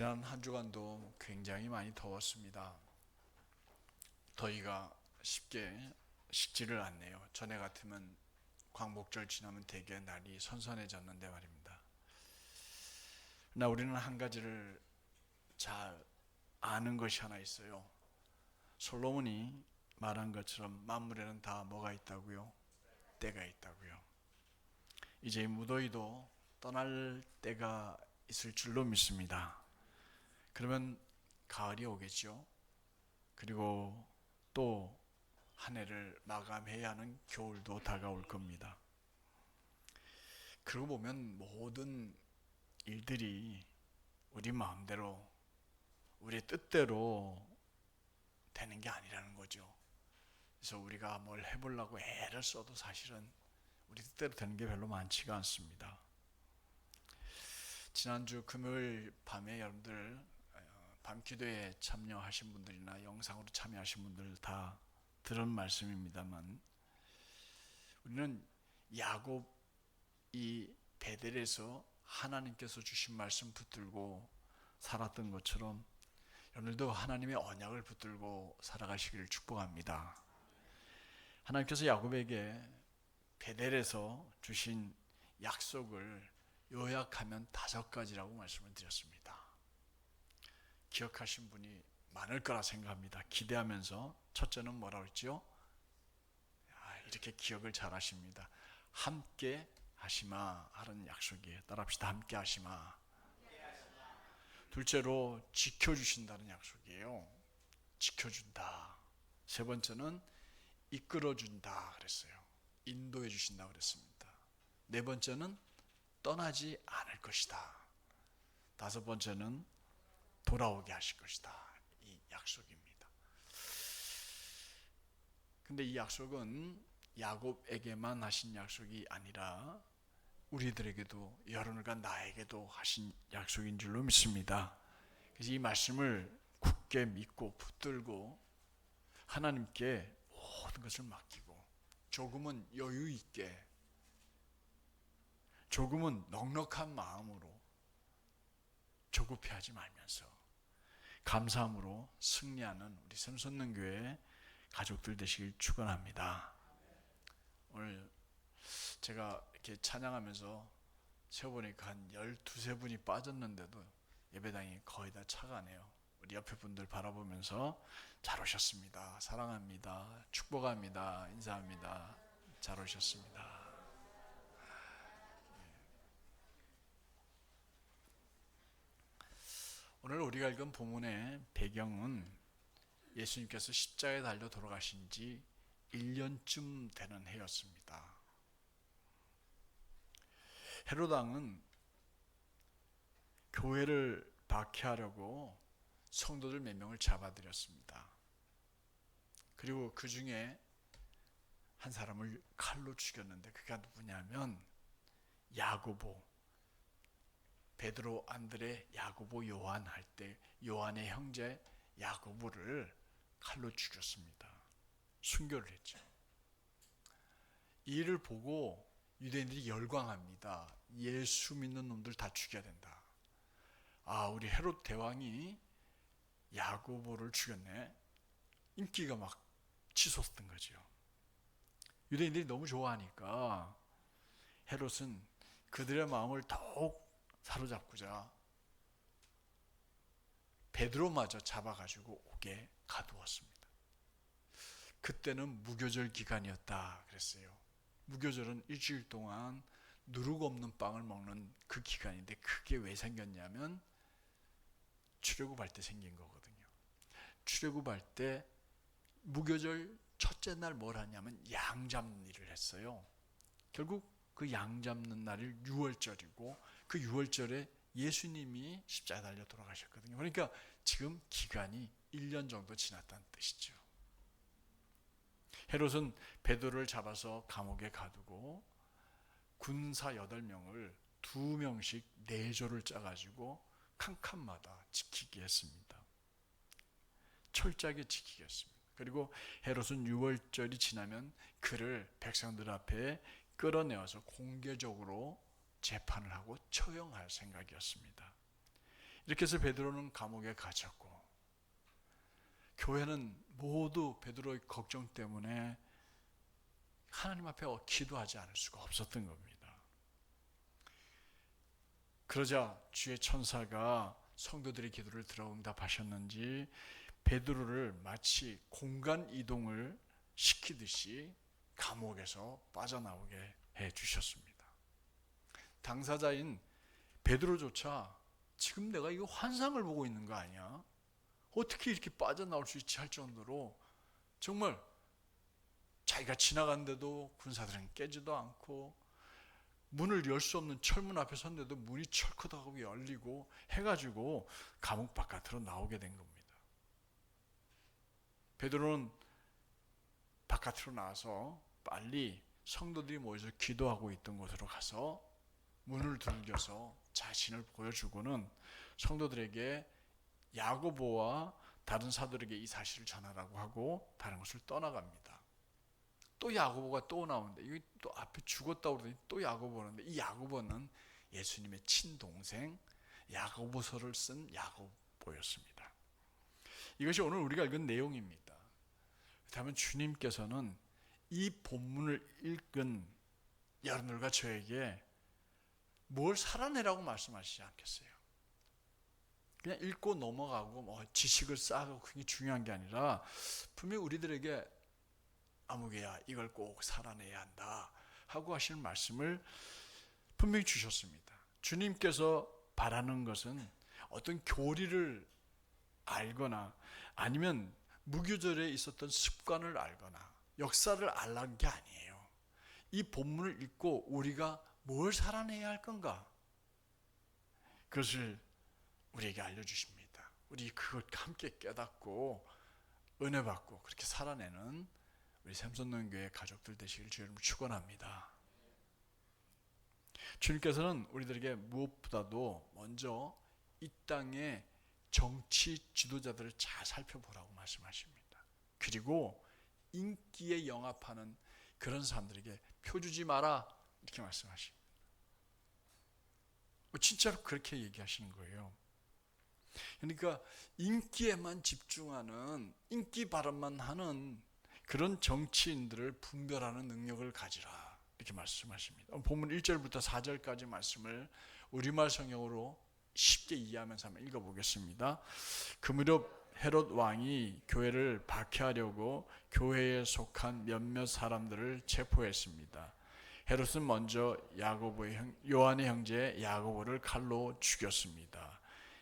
지난 한 주간도 굉장히 많이 더웠습니다. 더위가 쉽게 식지를 않네요. 전에 같으면 광복절 지나면 되게 날이 선선해졌는데 말입니다. 그러나 우리는 한 가지를 잘 아는 것이 하나 있어요. 솔로몬이 말한 것처럼 만물에는 다 뭐가 있다고요? 때가 있다고요. 이제 무더위도 떠날 때가 있을 줄로 믿습니다. 그러면 가을이 오겠죠. 그리고 또 한 해를 마감해야 하는 겨울도 다가올 겁니다. 그러고 보면 모든 일들이 우리 마음대로, 우리 뜻대로 되는 게 아니라는 거죠. 그래서 우리가 뭘 해보려고 애를 써도 사실은 우리 뜻대로 되는 게 별로 많지가 않습니다. 지난주 금요일 밤에 여러분들 밤기도에 참여하신 분들이나 영상으로 참여하신 분들 다 들은 말씀입니다만, 우리는 야곱이 베델에서 하나님께서 주신 말씀 붙들고 살았던 것처럼 여러분들도 하나님의 언약을 붙들고 살아가시기를 축복합니다. 하나님께서 야곱에게 베델에서 주신 약속을 요약하면 5가지라고 말씀을 드렸습니다. 기억하신 분이 많을 거라 생각합니다. 기대하면서 첫째는 뭐라고 했죠? 이렇게 기억을 잘 하십니다. 함께 하시마 하는 약속이에요. 따라합시다. 함께 하시마. 둘째로 지켜주신다는 약속이에요. 지켜준다. 세 번째는 이끌어준다 그랬어요. 인도해 주신다 그랬습니다. 네 번째는 떠나지 않을 것이다. 다섯 번째는 돌아오게 하실 것이다. 이 약속입니다. 근데 이 약속은 야곱에게만 하신 약속이 아니라 우리들에게도, 여러분과 나에게도 하신 약속인 줄로 믿습니다. 그래서 이 말씀을 굳게 믿고 붙들고 하나님께 모든 것을 맡기고, 조금은 여유 있게, 조금은 넉넉한 마음으로 조급해하지 말면서 감사함으로 승리하는 우리 샘솟는 가족들 되시길 축원합니다. 오늘 제가 이렇게 찬양하면서 세어보니까 한 12~13분이 빠졌는데도 예배당이 거의 다 차가네요. 우리 옆에 분들 바라보면서 잘 오셨습니다. 사랑합니다. 축복합니다. 인사합니다. 잘 오셨습니다. 오늘 우리가 읽은 본문의 배경은 예수님께서 십자가에 달려 돌아가신 지 1년쯤 되는 해였습니다. 헤롯 왕은 교회를 박해하려고 성도들 몇 명을 잡아들였습니다. 그리고 그 중에 한 사람을 칼로 죽였는데, 그가 누구냐면 야고보, 베드로, 안드레, 야고보, 요한 할 때 요한의 형제 야고보를 칼로 죽였습니다. 순교를 했죠. 이 일을 보고 유대인들이 열광합니다. 예수 믿는 놈들 다 죽여야 된다. 우리 헤롯 대왕이 야고보를 죽였네. 인기가 막 치솟던 거죠. 유대인들이 너무 좋아하니까 헤롯은 그들의 마음을 더욱 사로잡고자 베드로마저 잡아가지고 옥에 가두었습니다. 그때는 무교절 기간이었다 그랬어요. 무교절은 일주일 동안 누룩 없는 빵을 먹는 그 기간인데, 그게 왜 생겼냐면 출애굽할 때 생긴 거거든요. 출애굽할 때 무교절 첫째 날 뭘 하냐면 양 잡는 일을 했어요. 결국 그 양 잡는 날이 6월절이고, 그 6월절에 예수님이 십자가에 달려 돌아가셨거든요. 그러니까 지금 기간이 1년 정도 지났다는 뜻이죠. 헤롯은 베드로를 잡아서 감옥에 가두고 군사 8명을 2명씩 4조를 짜가지고 칸칸마다 지키게 했습니다. 철저하게 지키게 했습니다. 그리고 헤롯은 6월절이 지나면 그를 백성들 앞에 끌어내어서 공개적으로 재판을 하고 처형할 생각이었습니다. 이렇게 해서 베드로는 감옥에 갇혔고, 교회는 모두 베드로의 걱정 때문에 하나님 앞에 기도하지 않을 수가 없었던 겁니다. 그러자 주의 천사가 성도들의 기도를 들어 응답하셨는지 베드로를 마치 공간 이동을 시키듯이 감옥에서 빠져나오게 해 주셨습니다. 당사자인 베드로조차 지금 내가 이거 환상을 보고 있는 거 아니야? 어떻게 이렇게 빠져나올 수 있지 할 정도로 정말 자기가 지나간데도 군사들은 깨지도 않고, 문을 열 수 없는 철문 앞에 섰는데도 문이 철컥하고 열리고 해가지고 감옥 바깥으로 나오게 된 겁니다. 베드로는 바깥으로 나와서 빨리 성도들이 모여서 기도하고 있던 곳으로 가서 문을 두들겨서 자신을 보여주고는 성도들에게 야고보와 다른 사도들에게 이 사실을 전하라고 하고 다른 곳을 떠나갑니다. 또 야고보가 또 나오는데, 이거 또 앞에 죽었다고 그러더니 또 야고보는데, 이 야고보는 예수님의 친동생 야고보서를 쓴 야고보였습니다. 이것이 오늘 우리가 읽은 내용입니다. 그렇다면 주님께서는 이 본문을 읽은 여러분들과 저에게 뭘 살아내라고 말씀하시지 않겠어요? 그냥 읽고 넘어가고 지식을 쌓고 그게 중요한 게 아니라 분명히 우리들에게 아무개야 이걸 꼭 살아내야 한다 하고 하시는 말씀을 분명히 주셨습니다. 주님께서 바라는 것은 어떤 교리를 알거나 아니면 무교절에 있었던 습관을 알거나 역사를 알라는 게 아니에요. 이 본문을 읽고 우리가 뭘 살아내야 할 건가? 그것을 우리에게 알려주십니다. 우리 그걸 함께 깨닫고 은혜 받고 그렇게 살아내는 우리 샘선농교회 가족들 되시길 주님을 축원합니다. 주님께서는 우리들에게 무엇보다도 먼저 이 땅의 정치 지도자들을 잘 살펴보라고 말씀하십니다. 그리고 인기에 영합하는 그런 사람들에게 표 주지 마라 이렇게 말씀하십니다. 진짜로 그렇게 얘기하시는 거예요. 그러니까 인기에만 집중하는, 인기 발언만 하는 그런 정치인들을 분별하는 능력을 가지라 이렇게 말씀하십니다. 본문 1절부터 4절까지 말씀을 우리말 성경으로 쉽게 이해하면서 한번 읽어보겠습니다. 그 무렵 헤롯 왕이 교회를 박해하려고 교회에 속한 몇몇 사람들을 체포했습니다. 헤롯은 먼저 요한의 형제 야고보를 칼로 죽였습니다.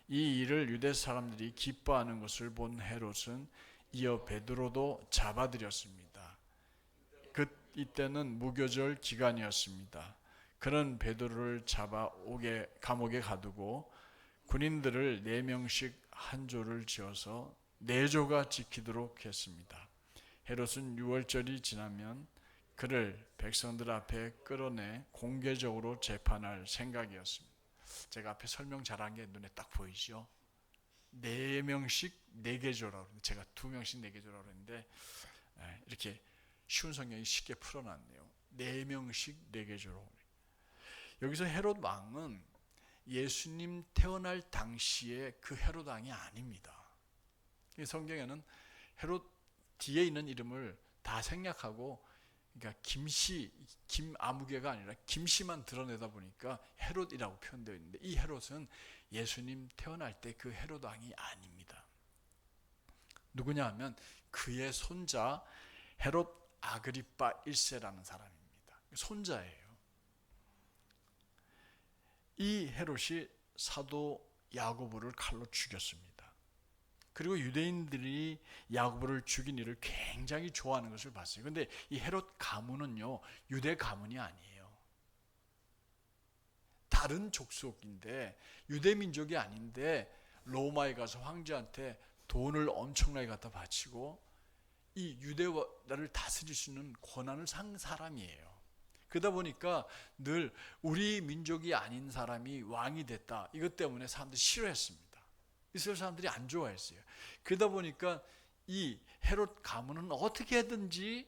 이 일을 유대 사람들이 기뻐하는 것을 본 헤롯은 이어 베드로도 잡아들였습니다. 이때는 무교절 기간이었습니다. 그는 베드로를 잡아 감옥에 가두고 군인들을 4명씩 한 조를 지어서 4조가 지키도록 했습니다. 헤롯은 6월절이 지나면 그를 백성들 앞에 끌어내 공개적으로 재판할 생각이었습니다. 제가 앞에 설명 잘한 게 눈에 딱 보이죠? 4명씩 4개 조라고 했는데, 제가 2명씩 4개 조라고 했는데 이렇게 쉬운 성경이 쉽게 풀어놨네요. 4명씩 4개 조로. 여기서 헤롯 왕은 예수님 태어날 당시에 그 헤롯 왕이 아닙니다. 성경에는 헤롯 뒤에 있는 이름을 다 생략하고, 그러니까 김아무개가 아니라 김씨만 드러내다 보니까 헤롯이라고 표현되어 있는데, 이 헤롯은 예수님 태어날 때 그 헤롯 왕이 아닙니다. 누구냐 하면 그의 손자 헤롯 아그리빠 1세라는 사람입니다. 손자예요. 이 헤롯이 사도 야고보를 칼로 죽였습니다. 그리고 유대인들이 야고보를 죽인 일을 굉장히 좋아하는 것을 봤어요. 그런데 이 헤롯 가문은요, 유대 가문이 아니에요. 다른 족속인데, 유대 민족이 아닌데 로마에 가서 황제한테 돈을 엄청나게 갖다 바치고 이 유대나라를 다스릴 수 있는 권한을 산 사람이에요. 그러다 보니까 늘 우리 민족이 아닌 사람이 왕이 됐다, 이것 때문에 사람들이 싫어했습니다. 이스라엘 사람들이 안 좋아했어요. 그러다 보니까 이 헤롯 가문은 어떻게든지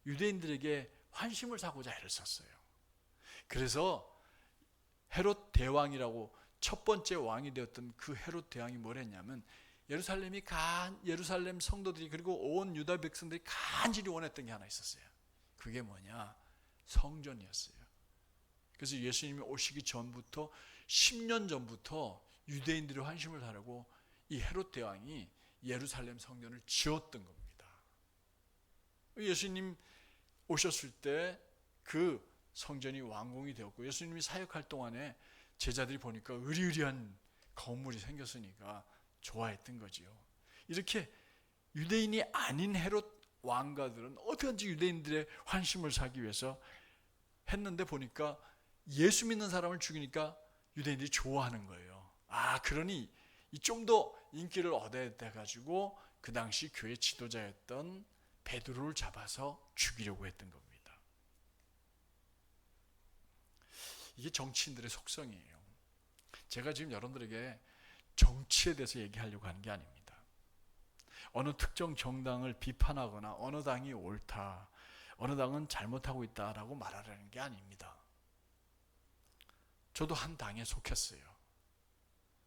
유대인들에게 환심을 사고자 애를 썼어요. 그래서 헤롯 대왕이라고 첫 번째 왕이 되었던 그 헤롯 대왕이 뭘 했냐면 예루살렘 성도들이 그리고 온 유다 백성들이 간절히 원했던 게 하나 있었어요. 그게 뭐냐? 성전이었어요. 그래서 예수님이 오시기 전부터 10년 전부터 유대인들이 환심을 하려고 이 헤롯 대왕이 예루살렘 성전을 지었던 겁니다. 예수님 오셨을 때 그 성전이 완공이 되었고 예수님이 사역할 동안에 제자들이 보니까 으리으리한 건물이 생겼으니까 좋아했던 거지요. 이렇게 유대인이 아닌 헤롯 왕가들은 어떻게든지 유대인들의 환심을 사기 위해서 했는데 보니까 예수 믿는 사람을 죽이니까 유대인들이 좋아하는 거예요. 그러니 좀 더 인기를 얻어야 돼가지고 그 당시 교회 지도자였던 베드로를 잡아서 죽이려고 했던 겁니다. 이게 정치인들의 속성이에요. 제가 지금 여러분들에게 정치에 대해서 얘기하려고 하는 게 아닙니다. 어느 특정 정당을 비판하거나 어느 당이 옳다, 어느 당은 잘못하고 있다라고 말하려는 게 아닙니다. 저도 한 당에 속했어요.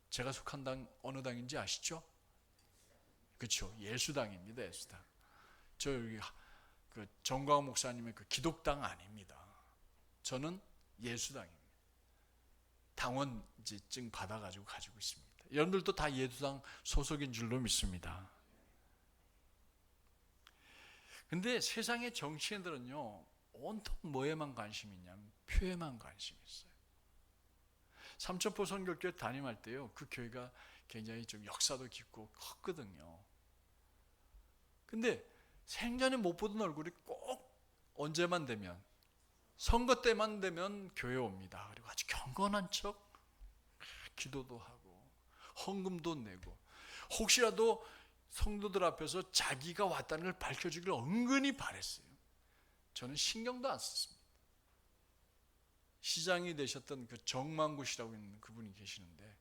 제가 속한 당 어느 당인지 아시죠? 그렇죠. 예수당입니다. 예수당. 저 여기 그 정광훈 목사님의 그 기독당 아닙니다. 저는 예수당입니다. 당원증 받아가지고 가지고 있습니다. 여러분들도 다 예수당 소속인 줄로 믿습니다. 근데 세상의 정치인들은요, 온통 뭐에만 관심이 있냐면 표에만 관심이 있어요. 삼천포 선교교회 담임할 때요, 그 교회가 굉장히 좀 역사도 깊고 컸거든요. 근데 생전에 못 보던 얼굴이 꼭 언제만 되면, 선거 때만 되면 교회 옵니다. 그리고 아주 경건한 척 기도도 하고 헌금도 내고 혹시라도 성도들 앞에서 자기가 왔다는 걸 밝혀주기를 은근히 바랬어요. 저는 신경도 안 썼습니다. 시장이 되셨던 그 정만구 씨라고 있는 그분이 계시는데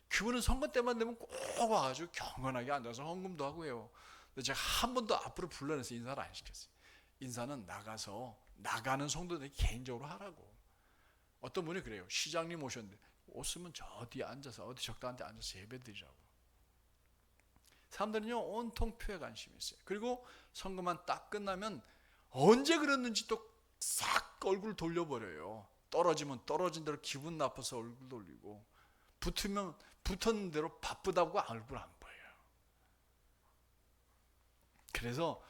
그분은 선거 때만 되면 꼭 와가지고 경건하게 앉아서 헌금도 하고 해요. 근데 제가 한 번도 앞으로 불러내서 인사를 안 시켰어요. 인사는 나가서 나가는 성도들이 개인적으로 하라고. 어떤 분이 그래요. 시장님 오셨는데 오시면 저 뒤에 앉아서 어디 적당한 데 앉아서 예배 드리라고. 사람들은요 온통 표에 관심이 있어요. 그리고 선거만 딱 끝나면 언제 그랬는지 또 싹 얼굴 돌려버려요. 떨어지면 떨어진 대로 기분 나빠서 얼굴 돌리고 붙으면 붙었는 대로 바쁘다고 얼굴 안 보여요. 그래서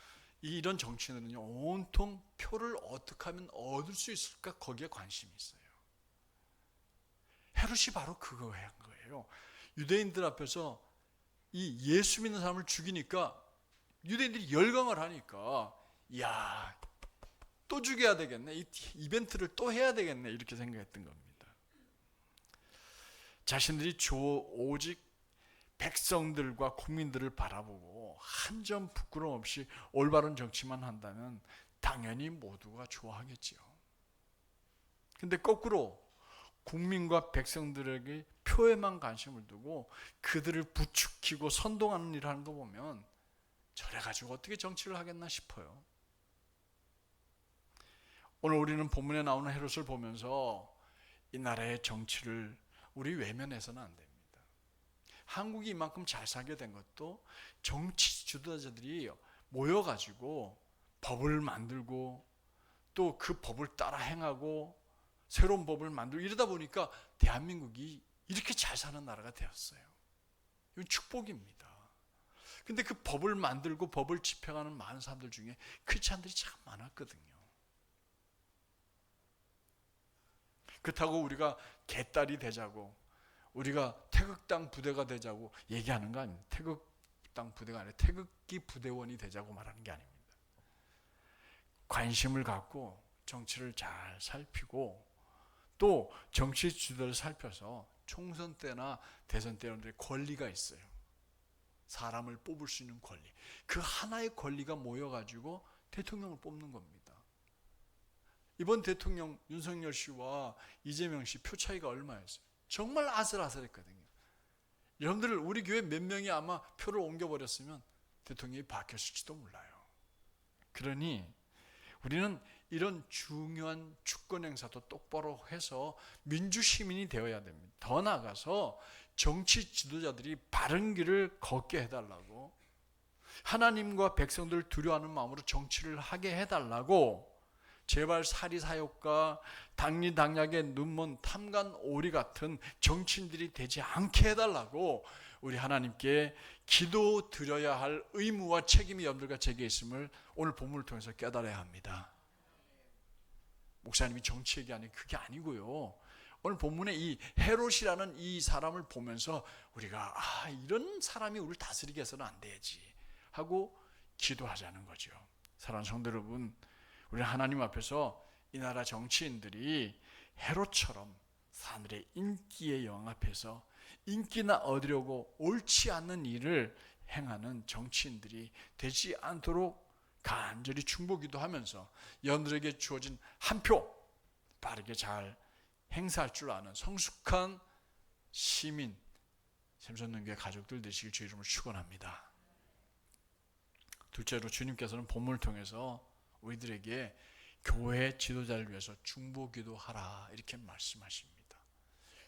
이런 정치인들은요 온통 표를 어떻게 하면 얻을 수 있을까 거기에 관심이 있어요. 헤롯이 바로 그거 한 거예요. 유대인들 앞에서 이 예수 믿는 사람을 죽이니까 유대인들이 열광을 하니까 야, 또 죽여야 되겠네. 이 이벤트를 또 해야 되겠네. 이렇게 생각했던 겁니다. 자신들이 오직 백성들과 국민들을 바라보고 한 점 부끄러움 없이 올바른 정치만 한다면 당연히 모두가 좋아하겠지요. 근데 거꾸로 국민과 백성들에게 표에만 관심을 두고 그들을 부추기고 선동하는 일을 하는 거 보면 저래 가지고 어떻게 정치를 하겠나 싶어요. 오늘 우리는 본문에 나오는 헤롯을 보면서 이 나라의 정치를 우리 외면해서는 안 됩니다. 한국이 이만큼 잘 살게 된 것도 정치 지도자들이 모여가지고 법을 만들고 또 그 법을 따라 행하고 새로운 법을 만들고 이러다 보니까 대한민국이 이렇게 잘 사는 나라가 되었어요. 이건 축복입니다. 근데 그 법을 만들고 법을 집행하는 많은 사람들 중에 크리스찬들이 참 많았거든요. 그렇다고 우리가 개딸이 되자고 우리가 태극당 부대가 되자고 얘기하는 거 아닙니다. 태극당 부대가 아니라 태극기 부대원이 되자고 말하는 게 아닙니다. 관심을 갖고 정치를 잘 살피고 또 정치 주도를 살펴서 총선 때나 대선 때는 권리가 있어요. 사람을 뽑을 수 있는 권리. 그 하나의 권리가 모여가지고 대통령을 뽑는 겁니다. 이번 대통령 윤석열 씨와 이재명 씨 표 차이가 얼마였어요? 정말 아슬아슬했거든요. 여러분들 우리 교회 몇 명이 아마 표를 옮겨버렸으면 대통령이 바뀌었을지도 몰라요. 그러니 우리는 이런 중요한 주권 행사도 똑바로 해서 민주시민이 되어야 됩니다. 더 나아가서 정치 지도자들이 바른 길을 걷게 해달라고, 하나님과 백성들을 두려워하는 마음으로 정치를 하게 해달라고, 제발 사리사욕과 당리당략의 눈먼 탐관 오리 같은 정치인들이 되지 않게 해달라고 우리 하나님께 기도 드려야 할 의무와 책임이 여러분들과 제게 있음을 오늘 본문을 통해서 깨달아야 합니다. 목사님이 정치 얘기하는 그게 아니고요. 오늘 본문에 이 헤롯이라는 이 사람을 보면서 우리가 이런 사람이 우리를 다스리게 해서는 안 되지 하고 기도하자는 거죠. 사랑하는 성도 여러분, 우리 하나님 앞에서 이 나라 정치인들이 헤롯처럼 사람들의 인기의 여왕 앞에서 인기나 얻으려고 옳지 않는 일을 행하는 정치인들이 되지 않도록 간절히 중보기도 하면서 여러분들에게 주어진 한 표 빠르게 잘 행사할 줄 아는 성숙한 시민 샘선능교회 가족들 되시길 주 이름으로 축원합니다. 둘째로 주님께서는 본문을 통해서 우리들에게 교회 지도자를 위해서 중보기도하라 이렇게 말씀하십니다.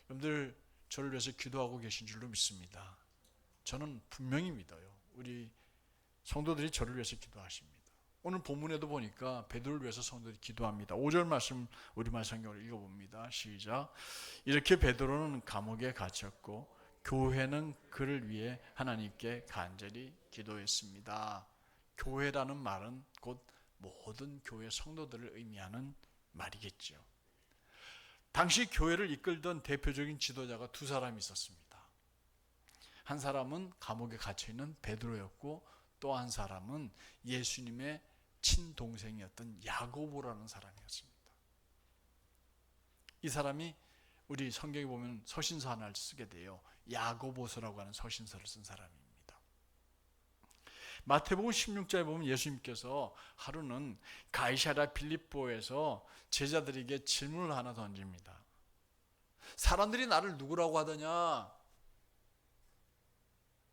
여러분들 저를 위해서 기도하고 계신 줄로 믿습니다. 저는 분명히 믿어요. 우리 성도들이 저를 위해서 기도하십니다. 오늘 본문에도 보니까 베드로를 위해서 성도들이 기도합니다. 5절 말씀 우리말 성경을 읽어봅니다. 시작. 이렇게 베드로는 감옥에 갇혔고 교회는 그를 위해 하나님께 간절히 기도했습니다. 교회라는 말은 곧 모든 교회 성도들을 의미하는 말이겠죠. 당시 교회를 이끌던 대표적인 지도자가 두 사람이 있었습니다. 한 사람은 감옥에 갇혀있는 베드로였고 또 한 사람은 예수님의 친동생이었던 야고보라는 사람이었습니다. 이 사람이 우리 성경에 보면 서신서 하나를 쓰게 돼요. 야고보서라고 하는 서신서를 쓴 사람입니다. 마태복음 16장에 보면 예수님께서 하루는 가이사랴 빌립보에서 제자들에게 질문을 하나 던집니다. 사람들이 나를 누구라고 하더냐?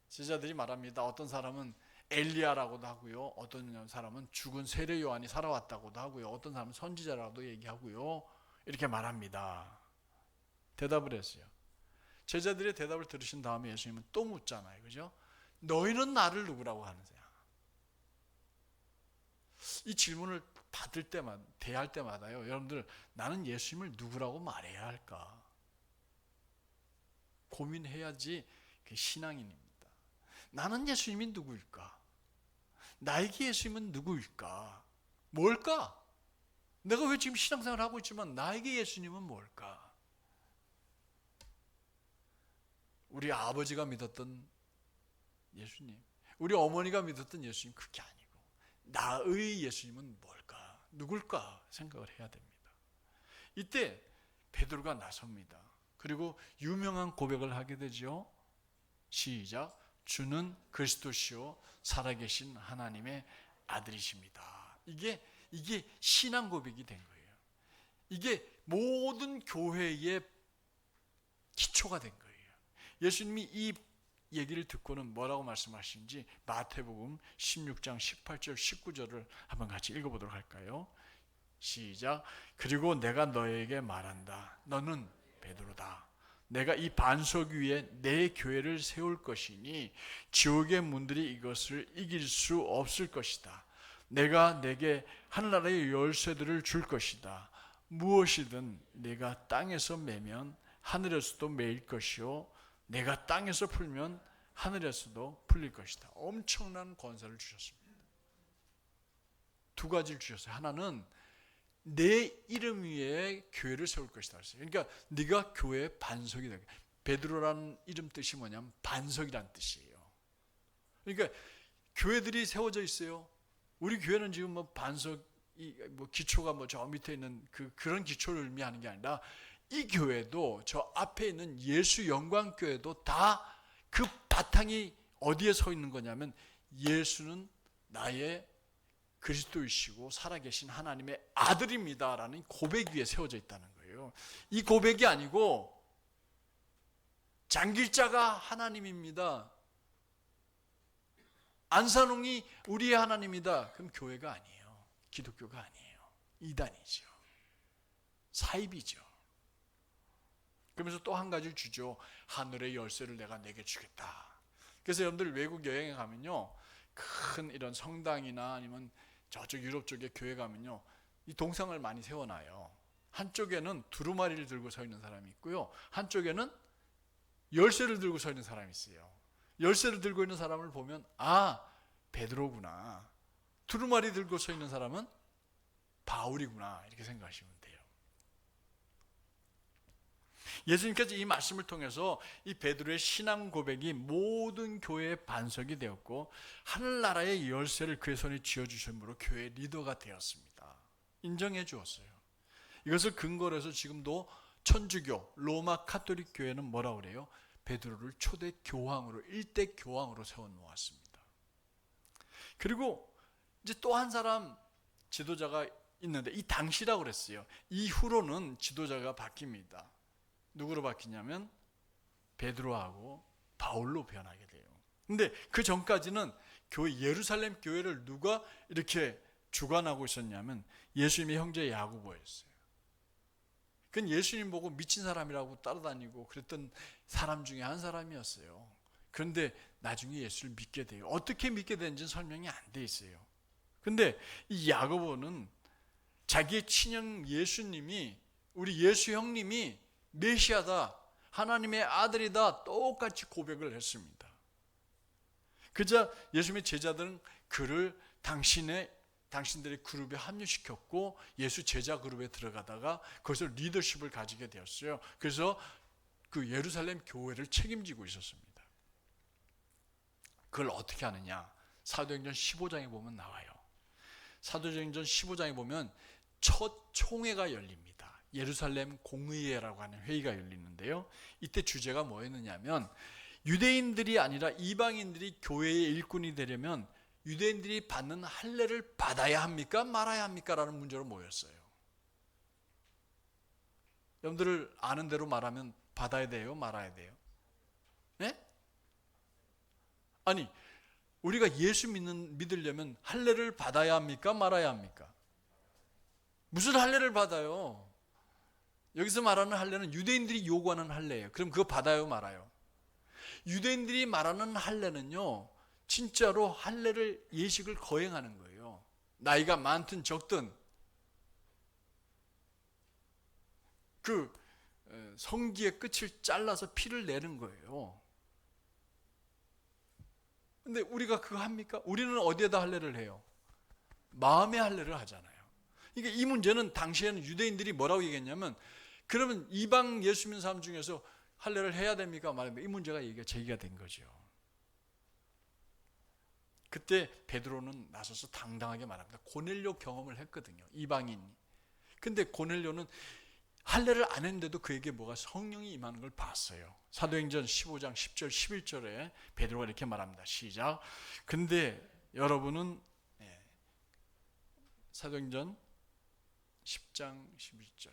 제자들이 말합니다. 어떤 사람은 엘리야라고도 하고요, 어떤 사람은 죽은 세례 요한이 살아왔다고도 하고요, 어떤 사람은 선지자라고도 얘기하고요, 이렇게 말합니다. 대답을 했어요. 제자들의 대답을 들으신 다음에 예수님은 또 묻잖아요. 그죠? 너희는 나를 누구라고 하느냐? 이 질문을 받을 때마다, 대할 때마다요, 여러분들 나는 예수님을 누구라고 말해야 할까? 고민해야지 그게 신앙인입니다. 나는 예수님이 누구일까? 나에게 예수님은 누구일까? 뭘까? 내가 왜 지금 신앙생활을 하고 있지만 나에게 예수님은 뭘까? 우리 아버지가 믿었던 예수님, 우리 어머니가 믿었던 예수님, 그게 아니고 나의 예수님은 뭘까? 누굴까? 생각을 해야 됩니다. 이때 베드로가 나섭니다. 그리고 유명한 고백을 하게 되죠. 시작. 주는 그리스도시요 살아계신 하나님의 아들이십니다. 이게 신앙 고백이 된 거예요. 이게 모든 교회의 기초가 된 거예요. 예수님이 이 얘기를 듣고는 뭐라고 말씀하시는지 마태복음 16장 18절 19절을 한번 같이 읽어보도록 할까요? 시작. 그리고 내가 너에게 말한다. 너는 베드로다. 내가 이 반석 위에 내 교회를 세울 것이니 지옥의 문들이 이것을 이길 수 없을 것이다. 내가 내게 하늘나라의 열쇠들을 줄 것이다. 무엇이든 내가 땅에서 매면 하늘에서도 매일 것이요 내가 땅에서 풀면 하늘에서도 풀릴 것이다. 엄청난 권세를 주셨습니다. 두 가지를 주셨어요. 하나는 내 이름 위에 교회를 세울 것이다. 그러니까 네가 교회의 반석이 되게. 베드로라는 이름 뜻이 뭐냐면 반석이란 뜻이에요. 그러니까 교회들이 세워져 있어요. 우리 교회는 지금 뭐 반석이 뭐 기초가 뭐 저 밑에 있는 그런 기초를 의미하는 게 아니라 이 교회도 저 앞에 있는 예수 영광교회도 다 그 바탕이 어디에 서 있는 거냐면 예수는 나의 그리스도이시고 살아계신 하나님의 아들입니다라는 고백 위에 세워져 있다는 거예요. 이 고백이 아니고 장길자가 하나님입니다. 안산홍이 우리의 하나님이다. 그럼 교회가 아니에요. 기독교가 아니에요. 이단이죠. 사입이죠. 그러면서 또 한 가지를 주죠. 하늘의 열쇠를 내가 내게 주겠다. 그래서 여러분들 외국 여행에 가면요, 큰 이런 성당이나 아니면 저쪽 유럽 쪽에 교회 가면요, 이 동상을 많이 세워놔요. 한쪽에는 두루마리를 들고 서 있는 사람이 있고요, 한쪽에는 열쇠를 들고 서 있는 사람이 있어요. 열쇠를 들고 있는 사람을 보면 베드로구나. 두루마리 들고 서 있는 사람은 바울이구나, 이렇게 생각하시면 돼요. 예수님께서 이 말씀을 통해서 이 베드로의 신앙 고백이 모든 교회의 반석이 되었고, 하늘나라의 열쇠를 그의 손에 쥐어주심으로 교회의 리더가 되었습니다. 인정해 주었어요. 이것을 근거로 해서 지금도 천주교, 로마 카톨릭 교회는 뭐라고 그래요? 베드로를 초대 교황으로, 일대 교황으로 세워놓았습니다. 그리고 이제 또 한 사람 지도자가 있는데, 이 당시라고 그랬어요. 이후로는 지도자가 바뀝니다. 누구로 바뀌냐면 베드로하고 바울로 변하게 돼요. 근데 그 전까지는 예루살렘 교회를 누가 이렇게 주관하고 있었냐면 예수님의 형제 야고보였어요. 그건 예수님 보고 미친 사람이라고 따라다니고 그랬던 사람 중에 한 사람이었어요. 그런데 나중에 예수를 믿게 돼요. 어떻게 믿게 되는지는 설명이 안 돼 있어요. 근데 이 야고보는 자기의 친형 예수님이, 우리 예수 형님이 메시아다, 하나님의 아들이다, 똑같이 고백을 했습니다. 그자 예수님의 제자들은 그를 당신들의 그룹에 합류시켰고 예수 제자 그룹에 들어가다가 거기서 리더십을 가지게 되었어요. 그래서 그 예루살렘 교회를 책임지고 있었습니다. 그걸 어떻게 하느냐? 사도행전 15장에 보면 나와요. 사도행전 15장에 보면 첫 총회가 열립니다. 예루살렘 공의회라고 하는 회의가 열리는데요, 이때 주제가 뭐였느냐면 유대인들이 아니라 이방인들이 교회의 일꾼이 되려면 유대인들이 받는 할례를 받아야 합니까? 말아야 합니까? 라는 문제로 모였어요. 여러분들 아는 대로 말하면 받아야 돼요? 말아야 돼요? 네? 아니, 우리가 예수 믿으려면 할례를 받아야 합니까? 말아야 합니까? 무슨 할례를 받아요? 여기서 말하는 할례는 유대인들이 요구하는 할례예요. 그럼 그거 받아요, 말아요? 유대인들이 말하는 할례는요, 진짜로 할례를, 예식을 거행하는 거예요. 나이가 많든 적든 그 성기의 끝을 잘라서 피를 내는 거예요. 근데 우리가 그거 합니까? 우리는 어디에다 할례를 해요? 마음의 할례를 하잖아요. 그러니까 이 문제는 당시에는 유대인들이 뭐라고 얘기했냐면, 그러면 이방 예수 믿는 사람 중에서 할례를 해야 됩니까? 말합니까? 이 문제가 제기가 된 거죠. 그때 베드로는 나서서 당당하게 말합니다. 고넬료 경험을 했거든요, 이방인이. 근데 고넬료는 할례를 안 했는데도 그에게 뭐가 성령이 임하는 걸 봤어요. 사도행전 15장 10절 11절에 베드로가 이렇게 말합니다. 시작. 근데 여러분은, 사도행전 10장 11절,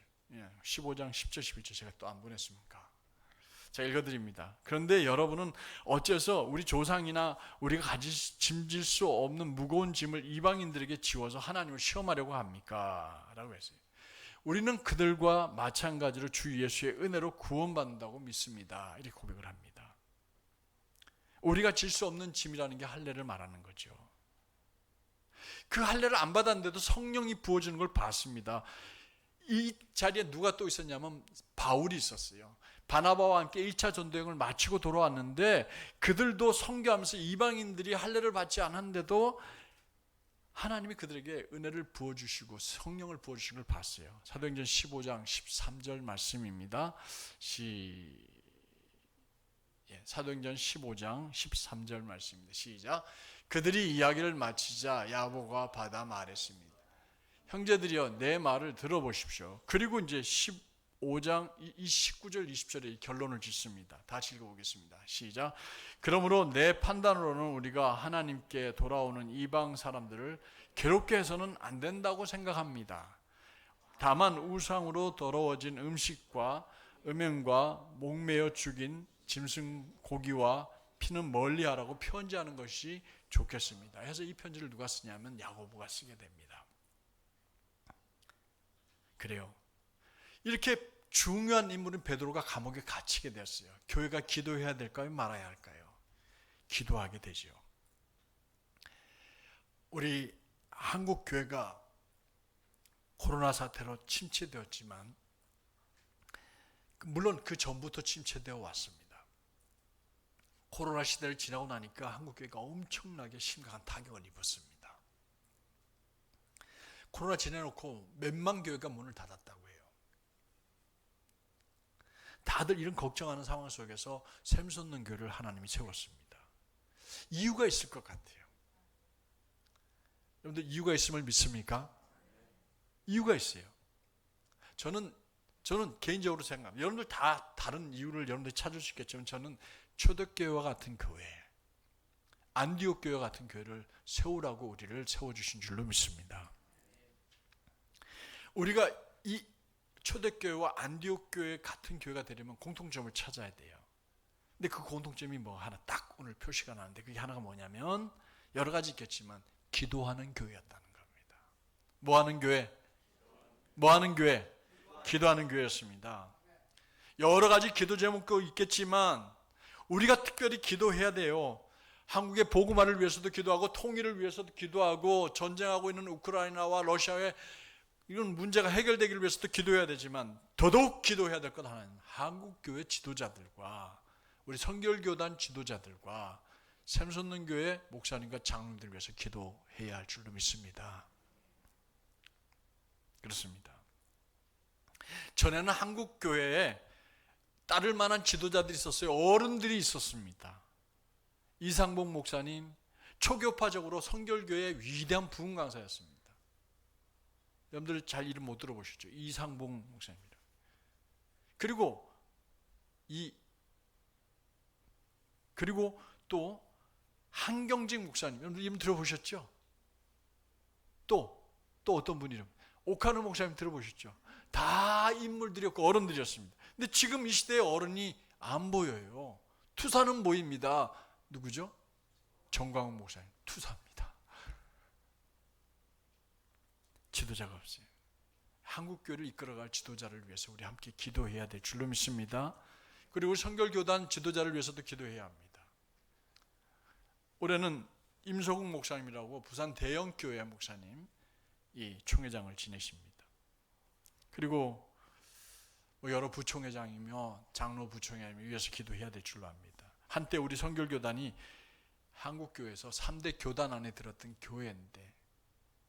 15장 10절 11절 제가 또 안 보냈습니까? 자, 읽어드립니다. 그런데 여러분은 어째서 우리 조상이나 우리가 짐질 수 없는 무거운 짐을 이방인들에게 지워서 하나님을 시험하려고 합니까? 라고 했어요. 우리는 그들과 마찬가지로 주 예수의 은혜로 구원받는다고 믿습니다. 이렇게 고백을 합니다. 우리가 질 수 없는 짐이라는 게 할례를 말하는 거죠. 그 할례를 안 받았는데도 성령이 부어지는 걸 봤습니다. 이 자리에 누가 또 있었냐면 바울이 있었어요. 바나바와 함께 1차 전도여행을 마치고 돌아왔는데 그들도 선교하면서 이방인들이 할례를 받지 않았는데도 하나님이 그들에게 은혜를 부어주시고 성령을 부어주신 걸 봤어요. 사도행전 15장 13절 말씀입니다. 사도행전 15장 13절 말씀입니다. 시작. 그들이 이야기를 마치자 야고보가 받아 말했습니다. 형제들이여, 내 말을 들어보십시오. 그리고 이제 15장 19절 20절에 결론을 짓습니다. 다시 읽어보겠습니다. 시작. 그러므로 내 판단으로는 우리가 하나님께 돌아오는 이방 사람들을 괴롭게 해서는 안 된다고 생각합니다. 다만 우상으로 더러워진 음식과 음행과 목매어 죽인 짐승 고기와 피는 멀리하라고 편지하는 것이 좋겠습니다. 해서 이 편지를 누가 쓰냐면 야고보가 쓰게 됩니다. 그래요. 이렇게 중요한 인물인 베드로가 감옥에 갇히게 되었어요. 교회가 기도해야 될까요? 말아야 할까요? 기도하게 되죠. 우리 한국 교회가 코로나 사태로 침체되었지만 물론 그 전부터 침체되어 왔습니다. 코로나 시대를 지나고 나니까 한국 교회가 엄청나게 심각한 타격을 입었습니다. 코로나 지내놓고 몇만 교회가 문을 닫았다고 해요. 다들 이런 걱정하는 상황 속에서 샘솟는 교회를 하나님이 세웠습니다. 이유가 있을 것 같아요. 여러분들 이유가 있음을 믿습니까? 이유가 있어요. 저는 개인적으로 생각합니다. 여러분들 다 다른 이유를 여러분들이 찾을 수 있겠지만 저는 초대교회와 같은 교회, 안디옥 교회 같은 교회를 세우라고 우리를 세워주신 줄로 믿습니다. 우리가 이 초대교회와 안디옥 교회 같은 교회가 되려면 공통점을 찾아야 돼요. 근데 그 공통점이 뭐 하나 딱 오늘 표시가 나는데 그게 하나가 뭐냐면 여러 가지 있겠지만 기도하는 교회였다는 겁니다. 뭐 하는 교회? 뭐 하는 교회? 기도하는 교회였습니다. 여러 가지 기도 제목도 있겠지만 우리가 특별히 기도해야 돼요. 한국의 복음화를 위해서도 기도하고 통일을 위해서도 기도하고 전쟁하고 있는 우크라이나와 러시아의 이런 문제가 해결되기를 위해서도 기도해야 되지만 더더욱 기도해야 될 것 하나는 한국교회 지도자들과 우리 성결교단 지도자들과 샘솟는 교회 목사님과 장로들 위해서 기도해야 할 줄로 믿습니다. 그렇습니다. 전에는 한국교회에 따를 만한 지도자들이 있었어요. 어른들이 있었습니다. 이상복 목사님, 초교파적으로 성결교회의 위대한 부흥 강사였습니다. 여러분들 잘 이름 못 들어보셨죠? 이상복 목사님이라. 그리고 또 한경직 목사님, 여러분들 이름 들어보셨죠? 또 어떤 분 이름? 오카노 목사님 들어보셨죠? 다 인물들이었고 어른들이었습니다. 근데 지금 이 시대의 어른이 안 보여요. 투사는 보입니다. 누구죠? 정광훈 목사님, 투사입니다. 지도자가 없어요. 한국교회를 이끌어갈 지도자를 위해서 우리 함께 기도해야 될 줄로 믿습니다. 그리고 성결교단 지도자를 위해서도 기도해야 합니다. 올해는 임소국 목사님이라고 부산 대형교회 목사님 이 총회장을 지내십니다. 그리고 여러 부총회장이며 장로 부총회장이며 위해서 기도해야 될 줄로 압니다. 한때 우리 성결교단이 한국교회에서 3대 교단 안에 들었던 교회인데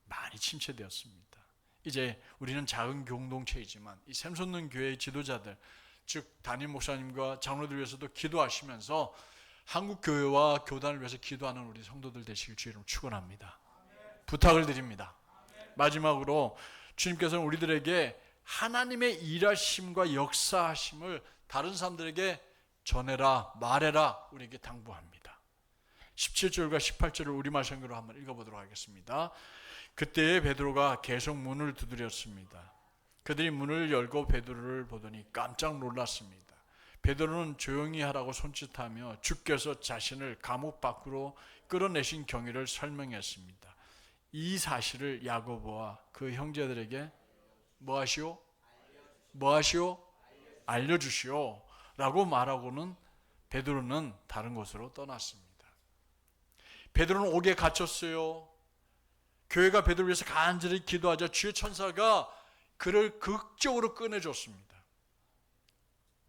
많이 침체되었습니다. 이제 우리는 작은 공동체이지만 이 샘솟는 교회의 지도자들, 즉 담임 목사님과 장로들 위해서도 기도하시면서 한국교회와 교단을 위해서 기도하는 우리 성도들 되시길 주의 이름으로 축원합니다. 부탁을 드립니다. 마지막으로 주님께서는 우리들에게 하나님의 일하심과 역사하심을 다른 사람들에게 전해라, 말해라 우리에게 당부합니다. 17절과 18절을 우리말 성경으로 한번 읽어보도록 하겠습니다. 그때 베드로가 계속 문을 두드렸습니다. 그들이 문을 열고 베드로를 보더니 깜짝 놀랐습니다. 베드로는 조용히 하라고 손짓하며 주께서 자신을 감옥 밖으로 끌어내신 경위를 설명했습니다. 이 사실을 야고보와 그 형제들에게 뭐하시오? 알려주시오 라고 말하고는 베드로는 다른 곳으로 떠났습니다. 베드로는 옥에 갇혔어요. 교회가 베드로를 위해서 간절히 기도하자 주의 천사가 그를 극적으로 꺼내줬습니다.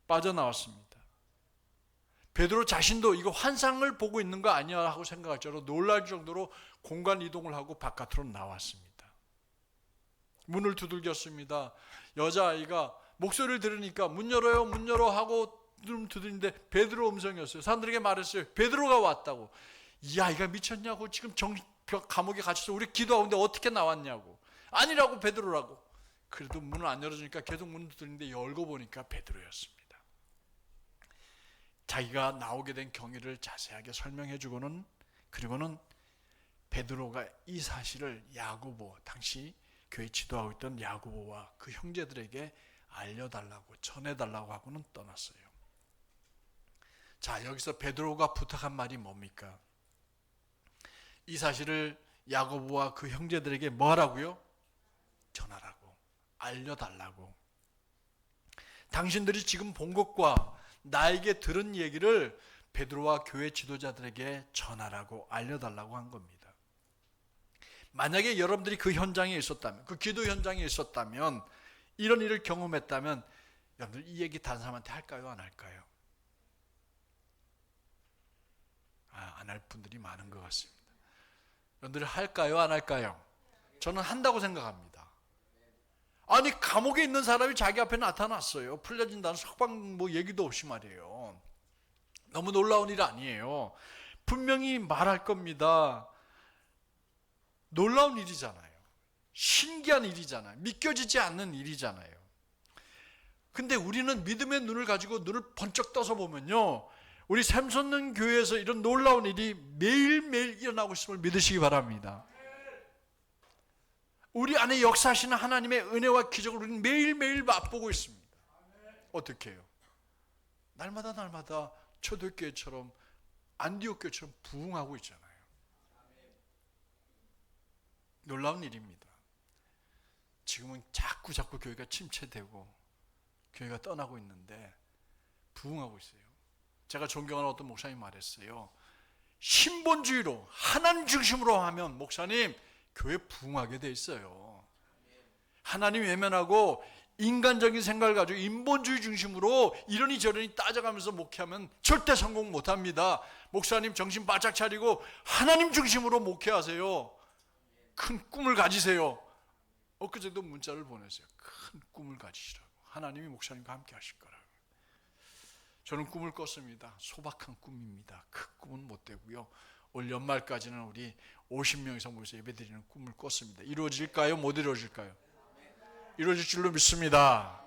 빠져나왔습니다. 베드로 자신도 이거 환상을 보고 있는 거 아니야 하고 생각할 정도로 놀랄 정도로 공간 이동을 하고 바깥으로 나왔습니다. 문을 두들겼습니다. 여자아이가 목소리를 들으니까 문 열어요, 문 열어 하고 두드리는데 베드로 음성이었어요. 사람들에게 말했어요. 베드로가 왔다고. 이 아이가 미쳤냐고, 지금 감옥에 갇혀서 우리 기도하는데 어떻게 나왔냐고. 아니라고, 베드로라고. 그래도 문을 안 열어주니까 계속 문을 두드리는데 열고 보니까 베드로였습니다. 자기가 나오게 된 경위를 자세하게 설명해 주고는, 그리고는 베드로가 이 사실을 야고보, 당시 교회 지도하고 있던 야고보와 그 형제들에게 알려달라고, 전해달라고 하고는 떠났어요. 자, 여기서 베드로가 부탁한 말이 뭡니까? 이 사실을 야고보와 그 형제들에게 뭐 하라고요? 전하라고. 알려달라고. 당신들이 지금 본 것과 나에게 들은 얘기를 베드로와 교회 지도자들에게 전하라고 알려달라고 한 겁니다. 만약에 여러분들이 그 현장에 있었다면, 그 기도 현장에 있었다면, 이런 일을 경험했다면 여러분들 이 얘기 다른 사람한테 할까요? 안 할까요? 안 할 분들이 많은 것 같습니다. 여러분들 할까요? 안 할까요? 저는 한다고 생각합니다. 아니, 감옥에 있는 사람이 자기 앞에 나타났어요. 풀려진다는 석방 얘기도 없이 말이에요. 너무 놀라운 일 아니에요. 분명히 말할 겁니다. 놀라운 일이잖아요. 신기한 일이잖아요. 믿겨지지 않는 일이잖아요. 근데 우리는 믿음의 눈을 가지고 눈을 번쩍 떠서 보면요, 우리 샘솟는 교회에서 이런 놀라운 일이 매일매일 일어나고 있음을 믿으시기 바랍니다. 우리 안에 역사하시는 하나님의 은혜와 기적을 우리는 매일매일 맛보고 있습니다. 어떻게 해요? 날마다 초대교회처럼 안디옥 교회처럼 부흥하고 있잖아요. 놀라운 일입니다. 지금은 자꾸 교회가 침체되고 교회가 떠나고 있는데 부흥하고 있어요. 제가 존경하는 어떤 목사님 말했어요. 신본주의로 하나님 중심으로 하면 목사님 교회 부흥하게 돼 있어요. 하나님 외면하고 인간적인 생각을 가지고 인본주의 중심으로 이러니 저러니 따져가면서 목회하면 절대 성공 못합니다. 목사님 정신 바짝 차리고 하나님 중심으로 목회하세요. 큰 꿈을 가지세요. 엊그제도 문자를 보냈어요. 큰 꿈을 가지시라고. 하나님이 목사님과 함께 하실 거라고. 저는 꿈을 꿨습니다. 소박한 꿈입니다. 큰 꿈은 못 되고요. 올 연말까지는 우리 50명 이상 모여서 예배드리는 꿈을 꿨습니다. 이루어질까요? 못 이루어질까요? 이루어질 줄로 믿습니다.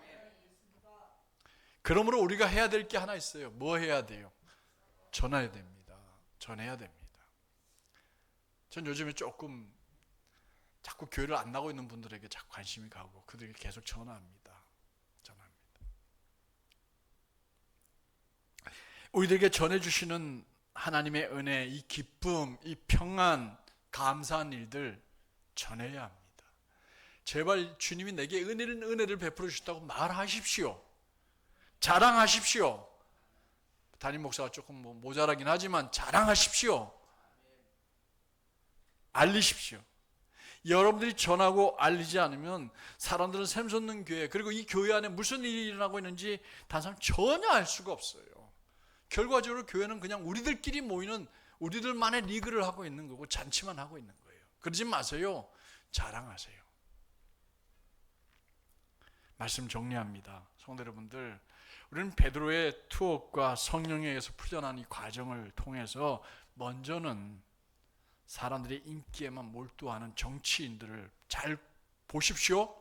그러므로 우리가 해야 될 게 하나 있어요. 뭐 해야 돼요? 전해야 됩니다. 전해야 됩니다. 전 요즘에 조금 자꾸 교회를 안 나고 있는 분들에게 자꾸 관심이 가고 그들에게 계속 전화합니다. 우리들에게 전해주시는 하나님의 은혜, 이 기쁨, 이 평안, 감사한 일들 전해야 합니다. 제발 주님이 내게 은혜를 베풀어 주셨다고 말하십시오. 자랑하십시오. 담임 목사가 조금 모자라긴 하지만 자랑하십시오. 알리십시오. 여러분들이 전하고 알리지 않으면 사람들은 샘솟는 교회, 그리고 이 교회 안에 무슨 일이 일어나고 있는지 다른 사람 전혀 알 수가 없어요. 결과적으로 교회는 그냥 우리들끼리 모이는 우리들만의 리그를 하고 있는 거고 잔치만 하고 있는 거예요. 그러지 마세요. 자랑하세요. 말씀 정리합니다. 성도 여러분들, 우리는 베드로의 투옥과 성령에 의해서 풀려난 이 과정을 통해서 먼저는 사람들의 인기에만 몰두하는 정치인들을 잘 보십시오.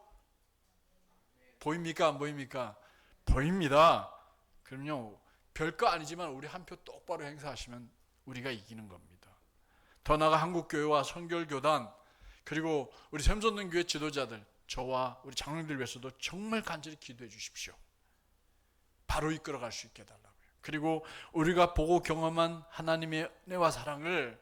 보입니까? 안 보입니까? 보입니다. 그럼요, 별거 아니지만 우리 한 표 똑바로 행사하시면 우리가 이기는 겁니다. 더 나아가 한국교회와 선결교단, 그리고 우리 샘솟는 교회 지도자들, 저와 우리 장로님들 위해서도 정말 간절히 기도해 주십시오. 바로 이끌어갈 수 있게 해달라고요. 그리고 우리가 보고 경험한 하나님의 은혜와 사랑을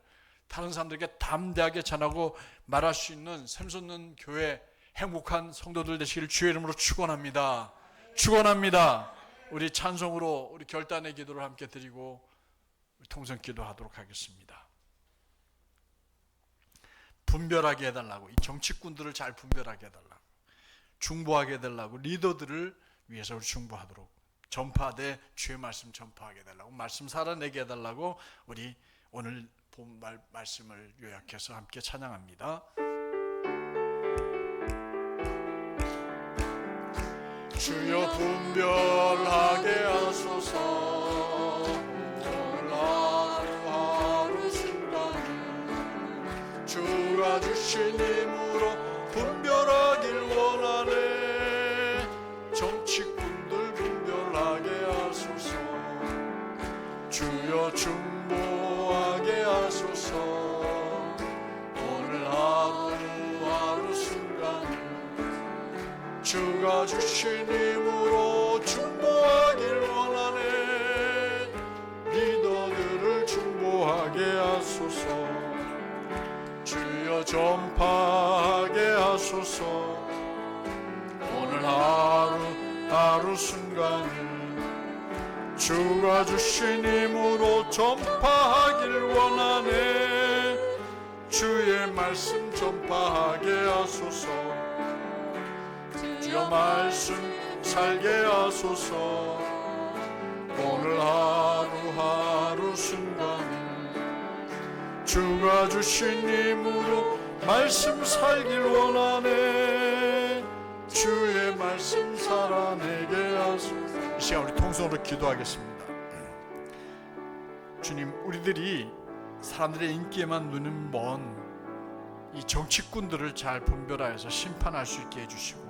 다른 사람들에게 담대하게 전하고 말할 수 있는 샘솟는 교회 행복한 성도들 되시기를 주의 이름으로 축원합니다. 축원합니다. 우리 찬송으로 우리 결단의 기도를 함께 드리고 통성 기도하도록 하겠습니다. 분별하게 해달라고, 이 정치꾼들을 잘 분별하게 해달라고, 중보하게 해달라고, 리더들을 위해서 우리 중보하도록, 전파대 주의 말씀 전파하게 해달라고, 말씀 살아내게 해달라고 우리 오늘 본 말씀을 요약해서 함께 찬양합니다. 주여 분별하게 하소서. 오늘 하루하루 순간을 주가 주신 힘으로 분별하길 원하네. 정치꾼들 분별하게 하소서. 주여 중보하게 하소서. 오늘 하루하루 순간을 주가 주신 힘으로 중보하길 원하네. 리더들을 중보하게 하소서. 주여 전파하게 하소서. 하루하루 순간을 주가 주신 힘으로 전파하길 원하네. 주의 말씀 전파하게 하소서. 주의 말씀 살게 하소서. 오늘 하루하루 순간을 주가 주신 힘으로 말씀 살길 원하네. 주의 말씀 살아내게 하소서. 이 시간 우리 통성으로 기도하겠습니다. 주님, 우리들이 사람들의 인기에만 눈은 먼 이 정치꾼들을 잘 분별하여서 심판할 수 있게 해주시고,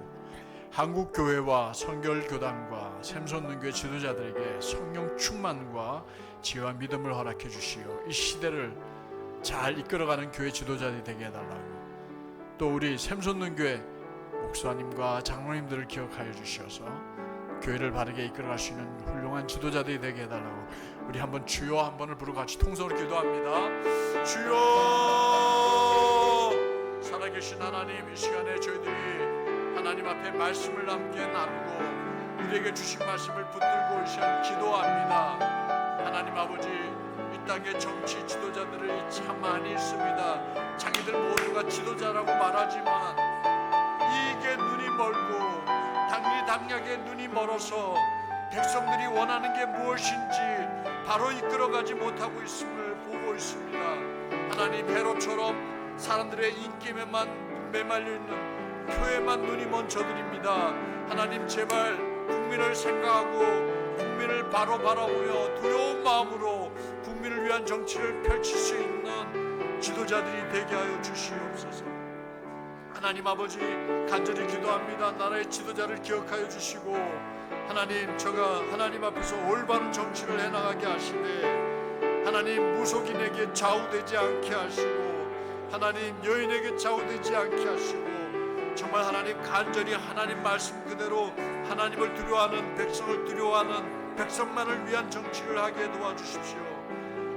한국 교회와 성결교단과 샘솟는교회 지도자들에게 성령 충만과 지혜와 믿음을 허락해 주시어 이 시대를 잘 이끌어가는 교회 지도자들이 되게 해달라고, 또 우리 샘솟는교회 목사님과 장로님들을 기억하여 주시어서 교회를 바르게 이끌어갈 수 있는 훌륭한 지도자들이 되게 해달라고, 우리 한번 주여 한 번을 부르고 같이 통성으로 기도합니다. 주여, 살아계신 하나님, 이 시간에 저희들이 하나님 앞에 말씀을 함께 나누고 우리에게 주신 말씀을 붙들고 이 시간 기도합니다. 하나님 아버지, 이 땅에 정치 지도자들이 참 많이 있습니다. 자기들 모두가 지도자라고 말하지만 이익에 눈이 멀고 당리당략에 눈이 멀어서 백성들이 원하는 게 무엇인지 바로 이끌어가지 못하고 있음을 보고 있습니다. 하나님, 헤롯처럼 사람들의 인기에만 매말려 있는 교회만 눈이 먼 저들입니다. 하나님, 제발 국민을 생각하고 국민을 바로 바라보며 두려운 마음으로 국민을 위한 정치를 펼칠 수 있는 지도자들이 되게 하여 주시옵소서. 하나님 아버지, 간절히 기도합니다. 나라의 지도자를 기억하여 주시고, 하나님, 저가 하나님 앞에서 올바른 정치를 해나가게 하시되, 하나님, 무속인에게 좌우되지 않게 하시고, 하나님, 여인에게 좌우되지 않게 하시고, 정말 하나님, 간절히 하나님 말씀 그대로 하나님을 두려워하는, 백성을 두려워하는 백성만을 위한 정치를 하게 도와주십시오.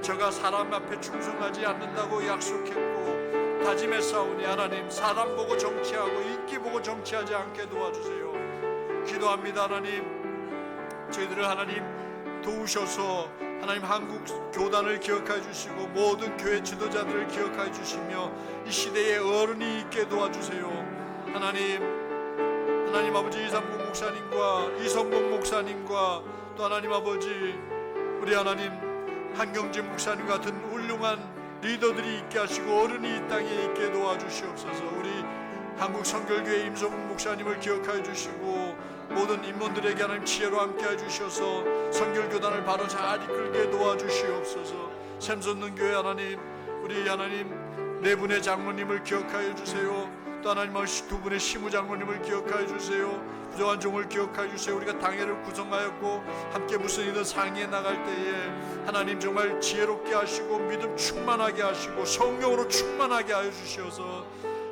저가 사람 앞에 충성하지 않는다고 약속했고 다짐했사오니 하나님, 사람 보고 정치하고 인기 보고 정치하지 않게 도와주세요. 기도합니다. 하나님, 저희들을 하나님 도우셔서 하나님 한국 교단을 기억해 주시고 모든 교회 지도자들을 기억해 주시며 이 시대에 어른이 있게 도와주세요. 하나님 아버지, 이상국 목사님과 이성국 목사님과 또 하나님 아버지, 우리 하나님 한경진 목사님 같은 훌륭한 리더들이 있게 하시고 어른이 이 땅에 있게 도와주시옵소서. 우리 한국 성결교회 임성국 목사님을 기억하여 주시고 모든 임원들에게 하나님 지혜로 함께해 주셔서 성결교단을 바로 잘 이끌게 도와주시옵소서. 샘솟는 교회 하나님, 우리 하나님 네 분의 장로님을 기억하여 주세요. 또 하나님 두 분의 시무장로님을 기억하여 주세요. 부정한 종을 기억하여 주세요. 우리가 당회를 구성하였고 함께 무슨 일든 상의해 나갈 때에 하나님 정말 지혜롭게 하시고 믿음 충만하게 하시고 성령으로 충만하게 하여 주시어서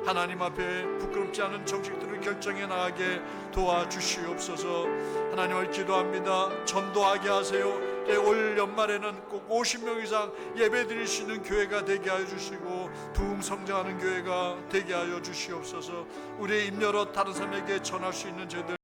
하나님 앞에 부끄럽지 않은 정직들을 결정해 나가게 도와주시옵소서. 하나님을 기도합니다. 전도하게 하세요. 올 연말에는 꼭 50명 이상 예배 드릴 수 있는 교회가 되게 하여 주시고 부흥 성장하는 교회가 되게 하여 주시옵소서. 우리의 입 열어 다른 사람에게 전할 수 있는 저들